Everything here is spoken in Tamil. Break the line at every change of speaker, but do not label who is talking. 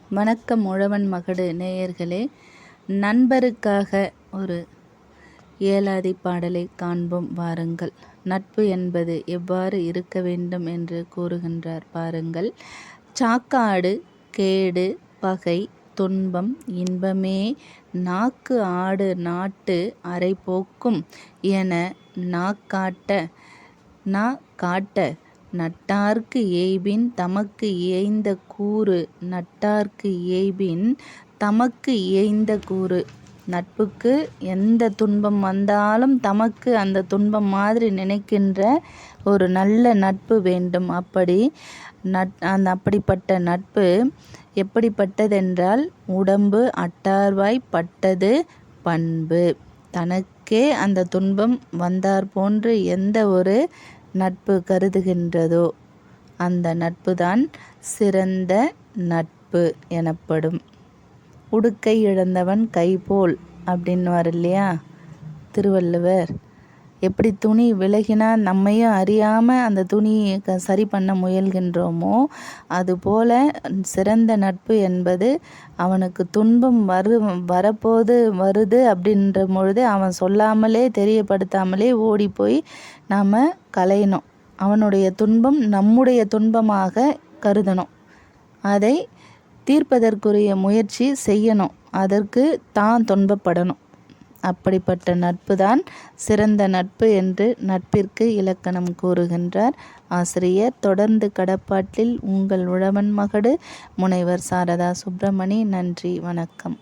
வணக்கம் உழவன் மகடு நேயர்களே, நண்பருக்காக ஒரு ஏலாதி பாடலை காண்போம் வாருங்கள். நட்பு என்பது எவ்வாறு இருக்க வேண்டும் என்று கூறுகின்றார் பாருங்கள். சாக்காடு கேடு பகை துன்பம் இன்பமே நாக்கு ஆடு நாட்டு அரை போக்கும் என காட்ட நட்டார்க்கு எய்பின் தமக்கு இயைந்த கூறு நட்டார்க்கு எய்பின் தமக்கு இயைந்த கூறு. நட்புக்கு எந்த துன்பம் வந்தாலும் தமக்கு அந்த துன்பம் மாதிரி நினைக்கின்ற ஒரு நல்ல நட்பு வேண்டும். அப்படிப்பட்ட நட்பு எப்படிப்பட்டதென்றால், உடம்பு அட்டார்வாய் பட்டது பண்பு. தனக்கே அந்த துன்பம் வந்தார் போன்று எந்த ஒரு நட்பு கருதுகின்றதோ அந்த நட்புதான் சிறந்த நட்பு எனப்படும். உடுக்கை இழந்தவன் கைபோல் அப்படின்னுவார் இல்லையா திருவள்ளுவர். எப்படி துணி விலகினா நம்மையும் அறியாமல் அந்த துணியை சரி பண்ண முயல்கின்றோமோ, அதுபோல சிறந்த நட்பு என்பது அவனுக்கு துன்பம் வருது அப்படின்ற பொழுது அவன் சொல்லாமலே தெரியப்படுத்தாமலே ஓடி போய் நாம் களையணும். அவனுடைய துன்பம் நம்முடைய துன்பமாக கருதணும். அதை தீர்ப்பதற்குரிய முயற்சி செய்யணும். அதற்கு தான் துன்பப்படணும். அப்படிப்பட்ட நட்பு தான் சிறந்த நட்பு என்று நட்பிற்கு இலக்கணம் கூறுகின்றார் ஆசிரியர். தொடர்ந்து கடப்பாட்டில் உங்கள் உழவன் மகடு முனைவர் சாரதா சுப்பிரமணி. நன்றி, வணக்கம்.